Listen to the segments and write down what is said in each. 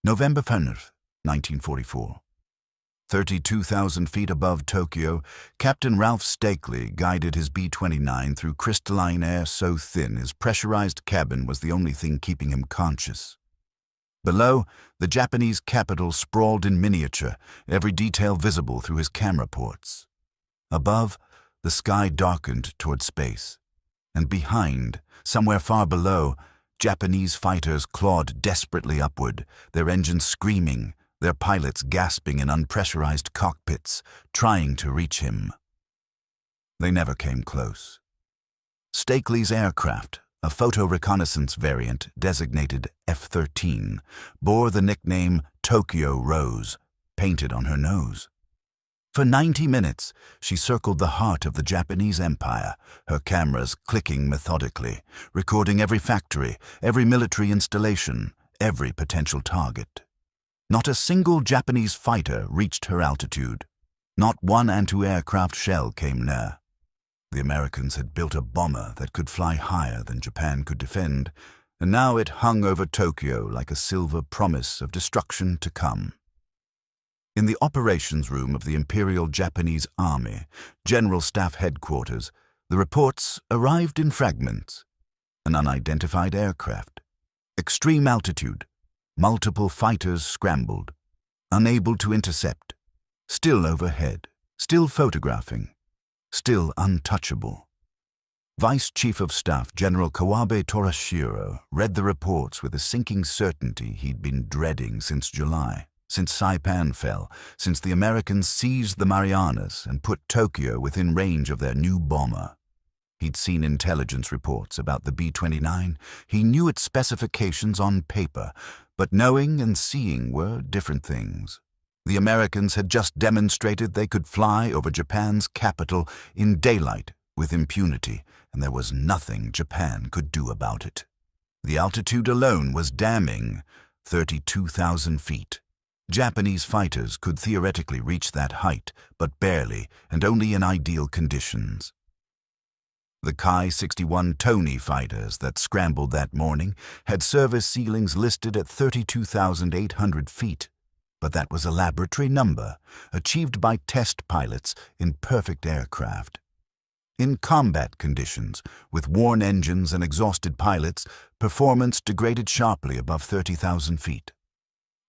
November 5th, 1944. 32,000 feet above Tokyo, Captain Ralph Stakely guided his B-29 through crystalline air so thin his pressurized cabin was the only thing keeping him conscious. Below, the Japanese capital sprawled in miniature, every detail visible through his camera ports. Above, the sky darkened toward space. And behind, somewhere far below, Japanese fighters clawed desperately upward, their engines screaming, their pilots gasping in unpressurized cockpits, trying to reach him. They never came close. Stakely's aircraft, a photo reconnaissance variant designated F-13, bore the nickname Tokyo Rose, painted on her nose. For 90 minutes, she circled the heart of the Japanese Empire, her cameras clicking methodically, recording every factory, every military installation, every potential target. Not a single Japanese fighter reached her altitude. Not one anti-aircraft shell came near. The Americans had built a bomber that could fly higher than Japan could defend, and now it hung over Tokyo like a silver promise of destruction to come. In the operations room of the Imperial Japanese Army, General Staff Headquarters, the reports arrived in fragments. An unidentified aircraft. Extreme altitude. Multiple fighters scrambled. Unable to intercept. Still overhead. Still photographing. Still untouchable. Vice Chief of Staff General Kawabe Torashiro read the reports with a sinking certainty he'd been dreading since July. Since Saipan fell, since the Americans seized the Marianas and put Tokyo within range of their new bomber. He'd seen intelligence reports about the B-29. He knew its specifications on paper, but knowing and seeing were different things. The Americans had just demonstrated they could fly over Japan's capital in daylight with impunity, and there was nothing Japan could do about it. The altitude alone was damning, 32,000 feet. Japanese fighters could theoretically reach that height, but barely, and only in ideal conditions. The Kai-61 Tony fighters that scrambled that morning had service ceilings listed at 32,800 feet, but that was a laboratory number, achieved by test pilots in perfect aircraft. In combat conditions, with worn engines and exhausted pilots, performance degraded sharply above 30,000 feet.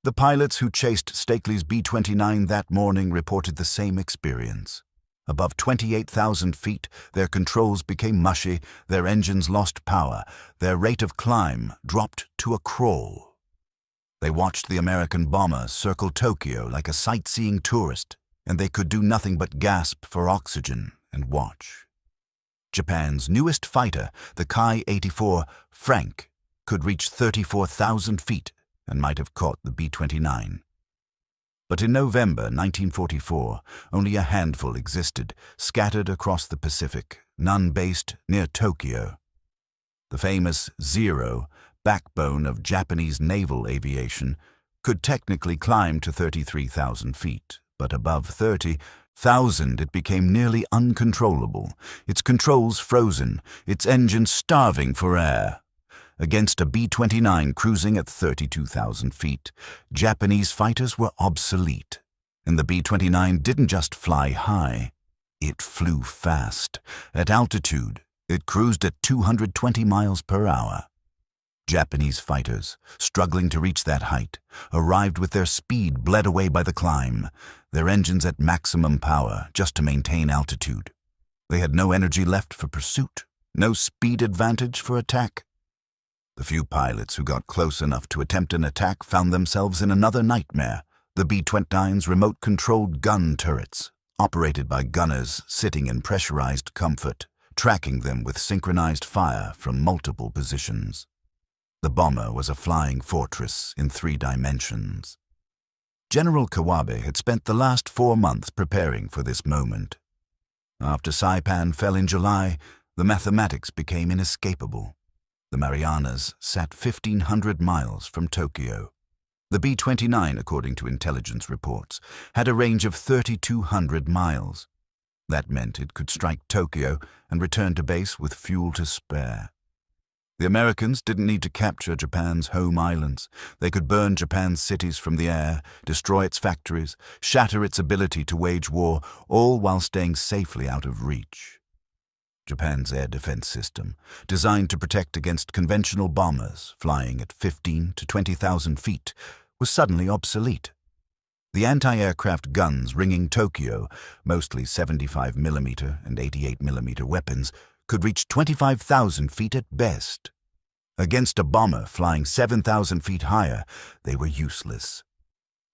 The pilots who chased Stakely's B-29 that morning reported the same experience. Above 28,000 feet, their controls became mushy, their engines lost power, their rate of climb dropped to a crawl. They watched the American bomber circle Tokyo like a sightseeing tourist, and they could do nothing but gasp for oxygen and watch. Japan's newest fighter, the Kai-84 Frank, could reach 34,000 feet and might have caught the B-29. But in November 1944, only a handful existed, scattered across the Pacific, none based near Tokyo. The famous Zero, backbone of Japanese naval aviation, could technically climb to 33,000 feet, but above 30,000 it became nearly uncontrollable, its controls frozen, its engines starving for air. Against a B-29 cruising at 32,000 feet, Japanese fighters were obsolete, and the B-29 didn't just fly high, it flew fast. At altitude, it cruised at 220 miles per hour. Japanese fighters, struggling to reach that height, arrived with their speed bled away by the climb, their engines at maximum power just to maintain altitude. They had no energy left for pursuit, no speed advantage for attack. The few pilots who got close enough to attempt an attack found themselves in another nightmare, the B-29's remote-controlled gun turrets, operated by gunners sitting in pressurized comfort, tracking them with synchronized fire from multiple positions. The bomber was a flying fortress in 3 dimensions. General Kawabe had spent the last 4 months preparing for this moment. After Saipan fell in July, the mathematics became inescapable. The Marianas sat 1,500 miles from Tokyo. The B-29, according to intelligence reports, had a range of 3,200 miles. That meant it could strike Tokyo and return to base with fuel to spare. The Americans didn't need to capture Japan's home islands. They could burn Japan's cities from the air, destroy its factories, shatter its ability to wage war, all while staying safely out of reach. Japan's air defense system, designed to protect against conventional bombers flying at 15 to 20,000 feet, was suddenly obsolete. The anti-aircraft guns ringing Tokyo, mostly 75mm and 88mm weapons, could reach 25,000 feet at best. Against a bomber flying 7,000 feet higher, they were useless.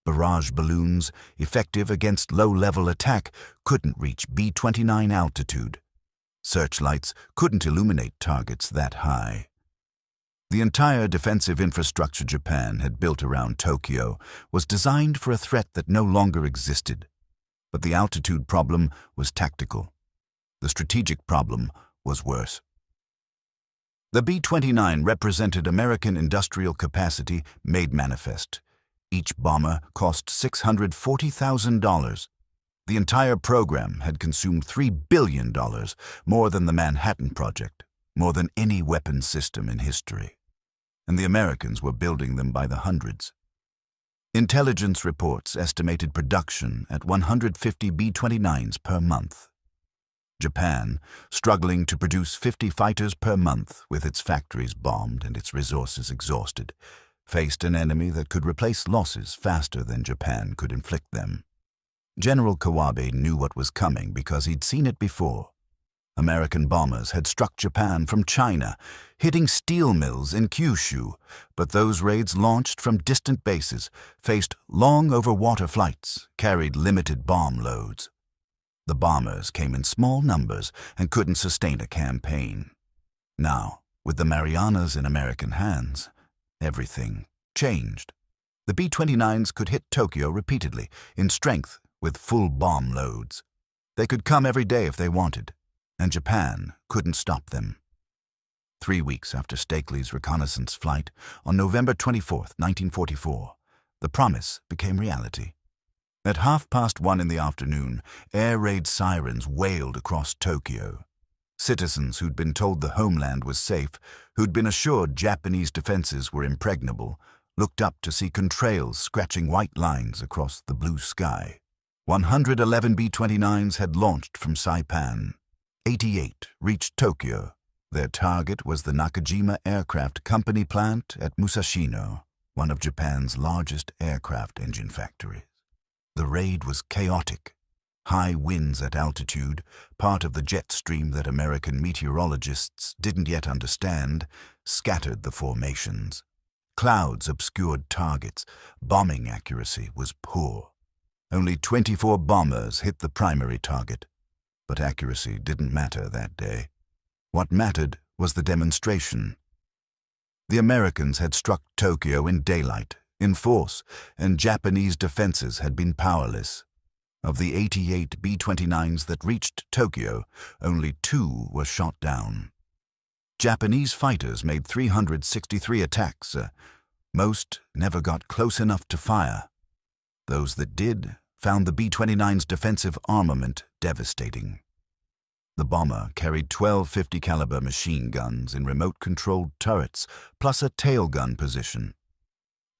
Barrage balloons, effective against low-level attack, couldn't reach B-29 altitude. Searchlights couldn't illuminate targets that high. The entire defensive infrastructure Japan had built around Tokyo was designed for a threat that no longer existed. But the altitude problem was tactical. The strategic problem was worse. The B-29 represented American industrial capacity made manifest. Each bomber cost $640,000. The entire program had consumed $3 billion, more than the Manhattan Project, more than any weapons system in history. And the Americans were building them by the hundreds. Intelligence reports estimated production at 150 B-29s per month. Japan, struggling to produce 50 fighters per month with its factories bombed and its resources exhausted, faced an enemy that could replace losses faster than Japan could inflict them. General Kawabe knew what was coming because he'd seen it before. American bombers had struck Japan from China, hitting steel mills in Kyushu, but those raids launched from distant bases, faced long over-water flights, carried limited bomb loads. The bombers came in small numbers and couldn't sustain a campaign. Now, with the Marianas in American hands, everything changed. The B-29s could hit Tokyo repeatedly, in strength, with full bomb loads. They could come every day if they wanted, and Japan couldn't stop them. 3 weeks after Stakely's reconnaissance flight, on November 24, 1944, the promise became reality. At 1:30 in the afternoon, air raid sirens wailed across Tokyo. Citizens who'd been told the homeland was safe, who'd been assured Japanese defenses were impregnable, looked up to see contrails scratching white lines across the blue sky. 111 B-29s had launched from Saipan. 88 reached Tokyo. Their target was the Nakajima Aircraft Company plant at Musashino, one of Japan's largest aircraft engine factories. The raid was chaotic. High winds at altitude, part of the jet stream that American meteorologists didn't yet understand, scattered the formations. Clouds obscured targets. Bombing accuracy was poor. Only 24 bombers hit the primary target. But accuracy didn't matter that day. What mattered was the demonstration. The Americans had struck Tokyo in daylight, in force, and Japanese defenses had been powerless. Of the 88 B-29s that reached Tokyo, only 2 were shot down. Japanese fighters made 363 attacks. Most never got close enough to fire. Those that did found the B-29's defensive armament devastating. The bomber carried 12 50 caliber machine guns in remote-controlled turrets, plus a tail gun position.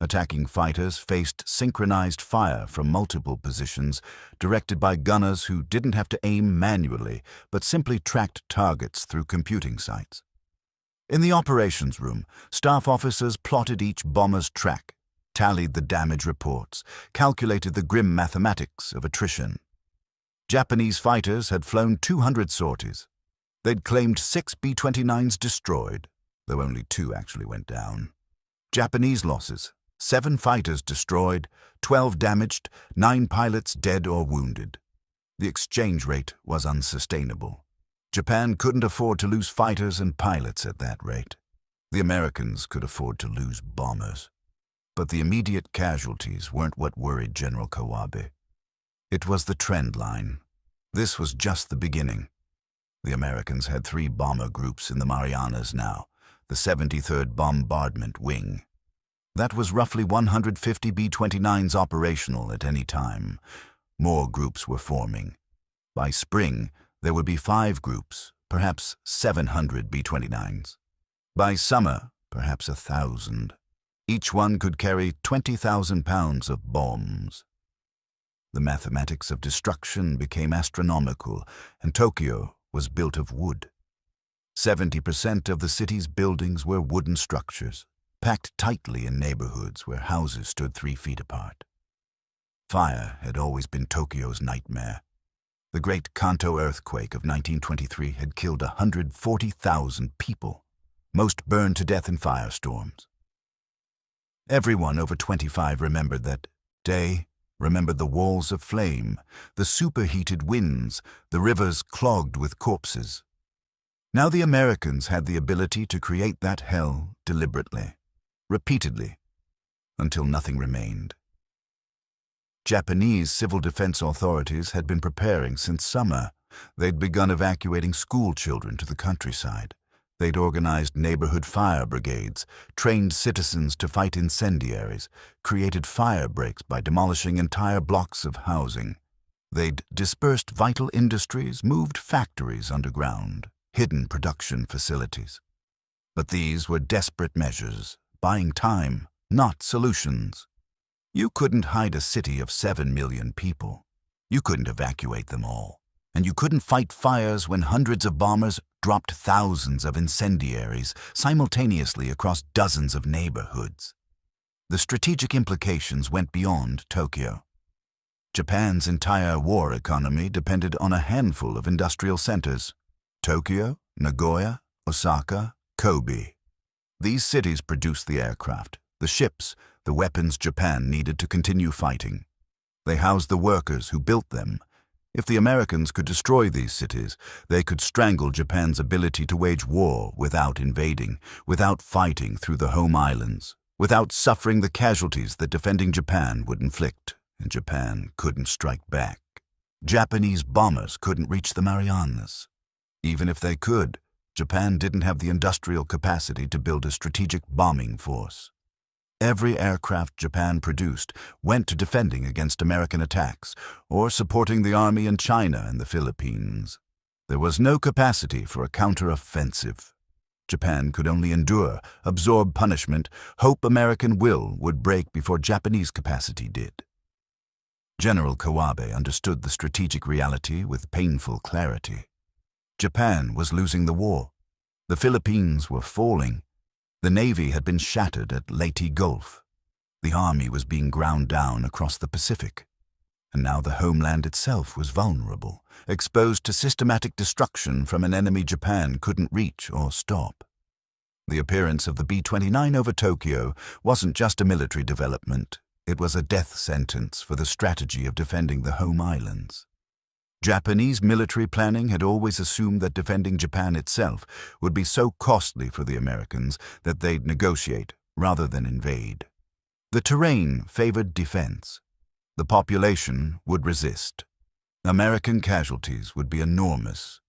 Attacking fighters faced synchronized fire from multiple positions, directed by gunners who didn't have to aim manually, but simply tracked targets through computing sites. In the operations room, staff officers plotted each bomber's track, tallied the damage reports, calculated the grim mathematics of attrition. Japanese fighters had flown 200 sorties. They'd claimed 6 B-29s destroyed, though only 2 actually went down. Japanese losses: 7 fighters destroyed, 12 damaged, 9 pilots dead or wounded. The exchange rate was unsustainable. Japan couldn't afford to lose fighters and pilots at that rate. The Americans could afford to lose bombers. But the immediate casualties weren't what worried General Kawabe. It was the trend line. This was just the beginning. The Americans had 3 bomber groups in the Marianas now, the 73rd Bombardment Wing. That was roughly 150 B-29s operational at any time. More groups were forming. By spring, there would be 5 groups, perhaps 700 B-29s. By summer, perhaps 1,000. Each one could carry 20,000 pounds of bombs. The mathematics of destruction became astronomical, and Tokyo was built of wood. 70% of the city's buildings were wooden structures, packed tightly in neighborhoods where houses stood 3 feet apart. Fire had always been Tokyo's nightmare. The Great Kanto earthquake of 1923 had killed 140,000 people, most burned to death in firestorms. Everyone over 25 remembered that day, remembered the walls of flame, the superheated winds, the rivers clogged with corpses. Now the Americans had the ability to create that hell deliberately, repeatedly, until nothing remained. Japanese civil defense authorities had been preparing since summer. They'd begun evacuating school children to the countryside. They'd organized neighborhood fire brigades, trained citizens to fight incendiaries, created fire breaks by demolishing entire blocks of housing. They'd dispersed vital industries, moved factories underground, hidden production facilities. But these were desperate measures, buying time, not solutions. You couldn't hide a city of 7 million people. You couldn't evacuate them all. And you couldn't fight fires when hundreds of bombers dropped thousands of incendiaries simultaneously across dozens of neighborhoods. The strategic implications went beyond Tokyo. Japan's entire war economy depended on a handful of industrial centers: Tokyo, Nagoya, Osaka, Kobe. These cities produced the aircraft, the ships, the weapons Japan needed to continue fighting. They housed the workers who built them. If the Americans could destroy these cities, they could strangle Japan's ability to wage war without invading, without fighting through the home islands, without suffering the casualties that defending Japan would inflict, and Japan couldn't strike back. Japanese bombers couldn't reach the Marianas. Even if they could, Japan didn't have the industrial capacity to build a strategic bombing force. Every aircraft Japan produced went to defending against American attacks or supporting the army in China and the Philippines. There was no capacity for a counter-offensive. Japan could only endure, absorb punishment, hope American will would break before Japanese capacity did. General Kawabe understood the strategic reality with painful clarity. Japan was losing the war. The Philippines were falling. The Navy had been shattered at Leyte Gulf. The Army was being ground down across the Pacific. And now the homeland itself was vulnerable, exposed to systematic destruction from an enemy Japan couldn't reach or stop. The appearance of the B-29 over Tokyo wasn't just a military development. It was a death sentence for the strategy of defending the home islands. Japanese military planning had always assumed that defending Japan itself would be so costly for the Americans that they'd negotiate rather than invade. The terrain favored defense. The population would resist. American casualties would be enormous.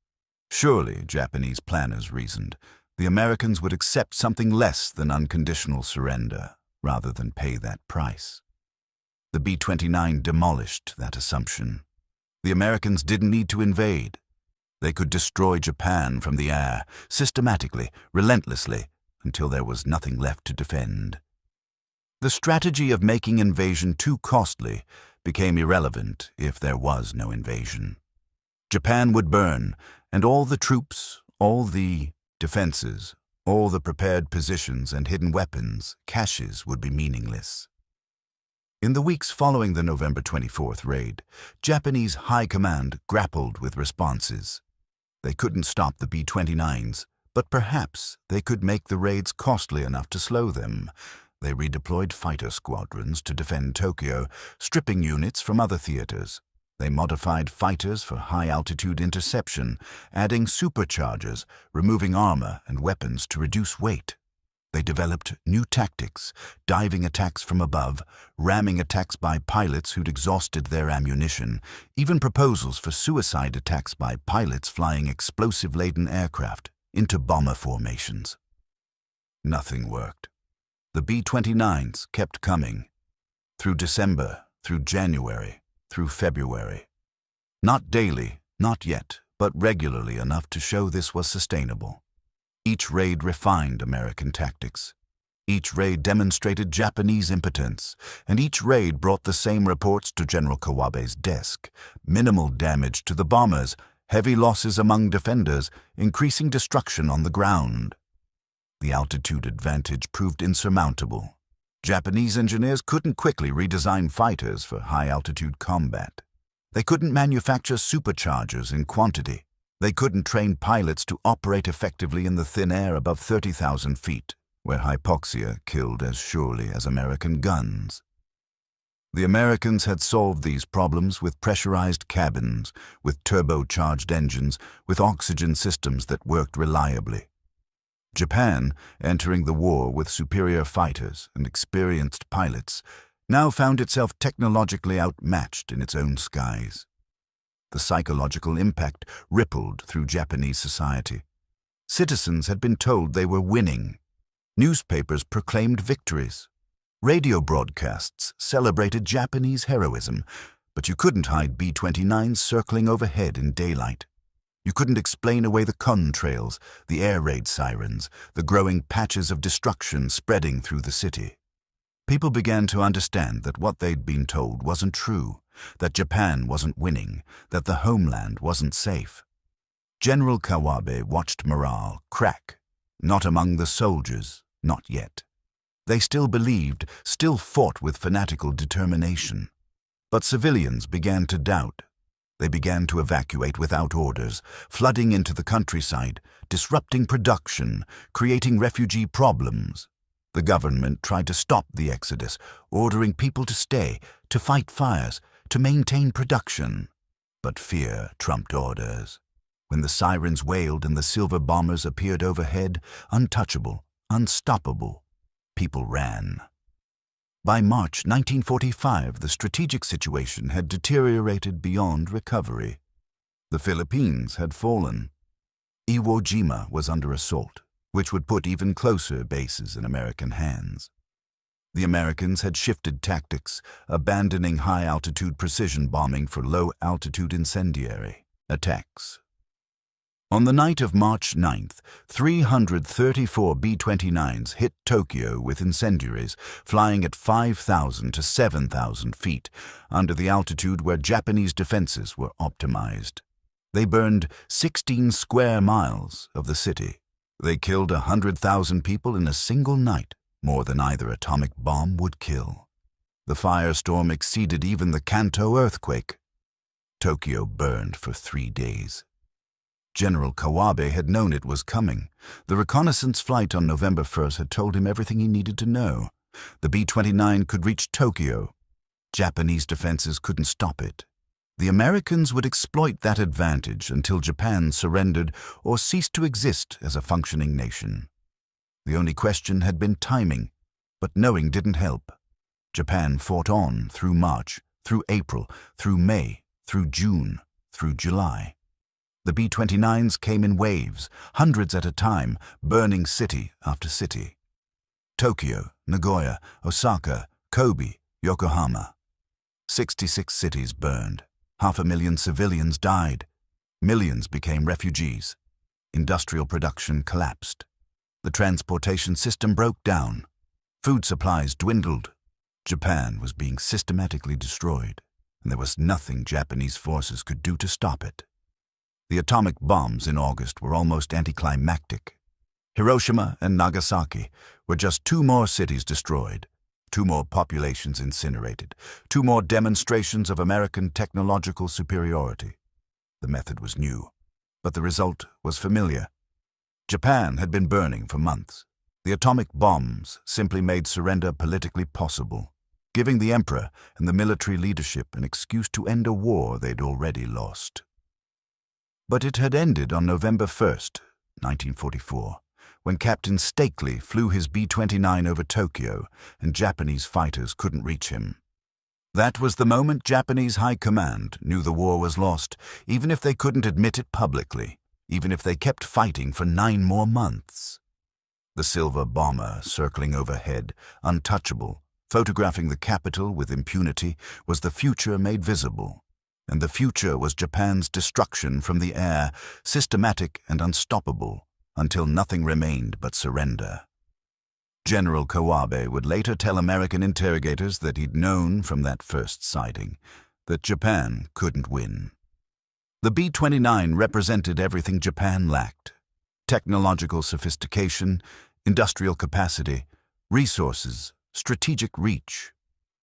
Surely, Japanese planners reasoned, the Americans would accept something less than unconditional surrender rather than pay that price. The B-29 demolished that assumption. The Americans didn't need to invade. They could destroy Japan from the air, systematically, relentlessly, until there was nothing left to defend. The strategy of making invasion too costly became irrelevant if there was no invasion. Japan would burn, and all the troops, all the defenses, all the prepared positions and hidden weapons, caches would be meaningless. In the weeks following the November 24th raid, Japanese high command grappled with responses. They couldn't stop the B-29s, but perhaps they could make the raids costly enough to slow them. They redeployed fighter squadrons to defend Tokyo, stripping units from other theaters. They modified fighters for high-altitude interception, adding superchargers, removing armor and weapons to reduce weight. They developed new tactics, diving attacks from above, ramming attacks by pilots who'd exhausted their ammunition, even proposals for suicide attacks by pilots flying explosive-laden aircraft into bomber formations. Nothing worked. The B-29s kept coming. Through December, through January, through February. Not daily, not yet, but regularly enough to show this was sustainable. Each raid refined American tactics. Each raid demonstrated Japanese impotence, and each raid brought the same reports to General Kawabe's desk: minimal damage to the bombers, heavy losses among defenders, increasing destruction on the ground. The altitude advantage proved insurmountable. Japanese engineers couldn't quickly redesign fighters for high-altitude combat. They couldn't manufacture superchargers in quantity. They couldn't train pilots to operate effectively in the thin air above 30,000 feet, where hypoxia killed as surely as American guns. The Americans had solved these problems with pressurized cabins, with turbocharged engines, with oxygen systems that worked reliably. Japan, entering the war with superior fighters and experienced pilots, now found itself technologically outmatched in its own skies. The psychological impact rippled through Japanese society. Citizens had been told they were winning. Newspapers proclaimed victories. Radio broadcasts celebrated Japanese heroism, but you couldn't hide B-29s circling overhead in daylight. You couldn't explain away the contrails, the air raid sirens, the growing patches of destruction spreading through the city. People began to understand that what they'd been told wasn't true, that Japan wasn't winning, that the homeland wasn't safe. General Kawabe watched morale crack, not among the soldiers, not yet. They still believed, still fought with fanatical determination. But civilians began to doubt. They began to evacuate without orders, flooding into the countryside, disrupting production, creating refugee problems. The government tried to stop the exodus, ordering people to stay, to fight fires, to maintain production. But fear trumped orders. When the sirens wailed and the silver bombers appeared overhead, untouchable, unstoppable, people ran. By March 1945, the strategic situation had deteriorated beyond recovery. The Philippines had fallen. Iwo Jima was under assault, which would put even closer bases in American hands. The Americans had shifted tactics, abandoning high-altitude precision bombing for low-altitude incendiary attacks. On the night of March 9th, 334 B-29s hit Tokyo with incendiaries, flying at 5,000 to 7,000 feet, under the altitude where Japanese defenses were optimized. They burned 16 square miles of the city. They killed 100,000 people in a single night, more than either atomic bomb would kill. The firestorm exceeded even the Kanto earthquake. Tokyo burned for 3 days. General Kawabe had known it was coming. The reconnaissance flight on November 1st had told him everything he needed to know. The B-29 could reach Tokyo. Japanese defenses couldn't stop it. The Americans would exploit that advantage until Japan surrendered or ceased to exist as a functioning nation. The only question had been timing, but knowing didn't help. Japan fought on through March, through April, through May, through June, through July. The B-29s came in waves, hundreds at a time, burning city after city. Tokyo, Nagoya, Osaka, Kobe, Yokohama. 66 cities burned. 500,000 civilians died. Millions became refugees. Industrial production collapsed. The transportation system broke down. Food supplies dwindled. Japan was being systematically destroyed, and there was nothing Japanese forces could do to stop it. The atomic bombs in August were almost anticlimactic. Hiroshima and Nagasaki were just 2 more cities destroyed, 2 more populations incinerated, 2 more demonstrations of American technological superiority. The method was new, but the result was familiar. Japan had been burning for months. The atomic bombs simply made surrender politically possible, giving the emperor and the military leadership an excuse to end a war they'd already lost. But it had ended on November 1st, 1944, when Captain Stakely flew his B-29 over Tokyo and Japanese fighters couldn't reach him. That was the moment Japanese High Command knew the war was lost, even if they couldn't admit it publicly, even if they kept fighting for 9 more months. The silver bomber circling overhead, untouchable, photographing the capital with impunity, was the future made visible. And the future was Japan's destruction from the air, systematic and unstoppable, until nothing remained but surrender. General Kawabe would later tell American interrogators that he'd known from that first sighting that Japan couldn't win. The B-29 represented everything Japan lacked: technological sophistication, industrial capacity, resources, strategic reach.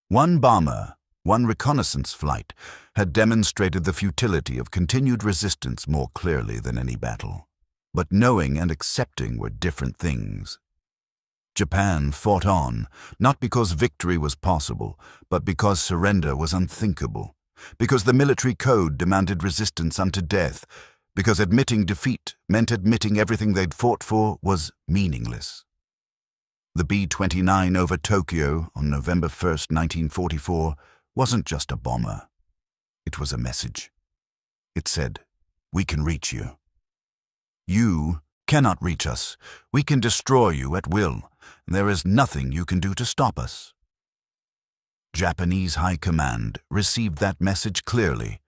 One bomber, one reconnaissance flight, had demonstrated the futility of continued resistance more clearly than any battle. But knowing and accepting were different things. Japan fought on, not because victory was possible, but because surrender was unthinkable, because the military code demanded resistance unto death, because admitting defeat meant admitting everything they'd fought for was meaningless. The B-29 over Tokyo on November 1st, 1944, wasn't just a bomber. It was a message. It said, "We can reach you. You cannot reach us. We can destroy you at will. There is nothing you can do to stop us." Japanese High Command received that message clearly.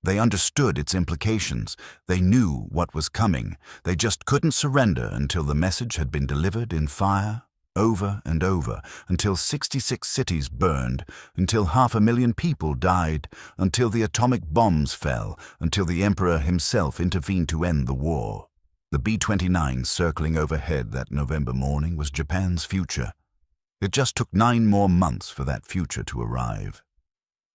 They understood its implications. They knew what was coming. They just couldn't surrender until the message had been delivered in fire, over and over, until 66 cities burned, until 500,000 people died, until the atomic bombs fell, until the Emperor himself intervened to end the war. The B-29 circling overhead that November morning was Japan's future. It just took 9 more months for that future to arrive.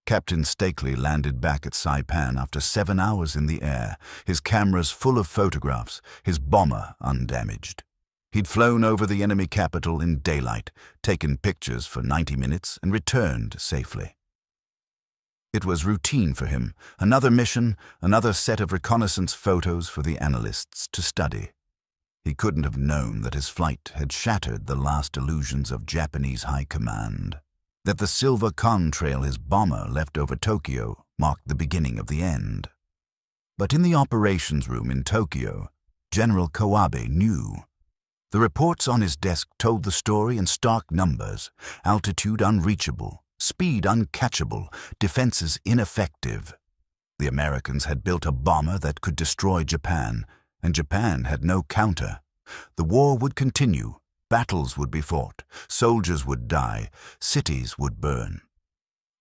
Captain Stakely landed back at Saipan after 7 hours in the air, his cameras full of photographs, his bomber undamaged. He'd flown over the enemy capital in daylight, taken pictures for 90 minutes, and returned safely. It was routine for him, another mission, another set of reconnaissance photos for the analysts to study. He couldn't have known that his flight had shattered the last illusions of Japanese high command, that the silver contrail his bomber left over Tokyo marked the beginning of the end. But in the operations room in Tokyo, General Kawabe knew. The reports on his desk told the story in stark numbers: altitude unreachable, speed uncatchable, defenses ineffective. The Americans had built a bomber that could destroy Japan, and Japan had no counter. The war would continue, battles would be fought, soldiers would die, cities would burn.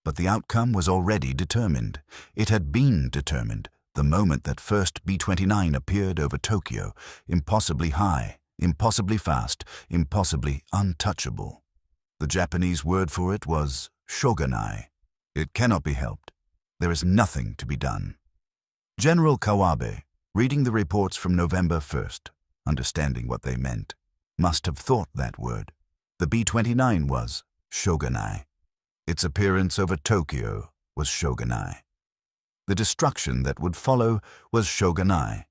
But the outcome was already determined. It had been determined the moment that first B-29 appeared over Tokyo, impossibly high, impossibly fast, impossibly untouchable. The Japanese word for it was shogunai. It cannot be helped. There is nothing to be done. General Kawabe, reading the reports from November 1st, understanding what they meant, must have thought that word. The B-29 was shogunai. Its appearance over Tokyo was shogunai. The destruction that would follow was shogunai.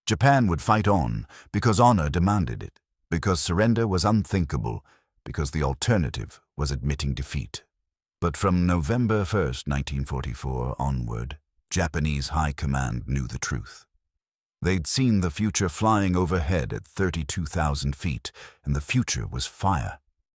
Japan would fight on because honor demanded it, because surrender was unthinkable, because the alternative was admitting defeat. But from November 1st, 1944 onward, Japanese high command knew the truth. They'd seen the future flying overhead at 32,000 feet, and the future was fire.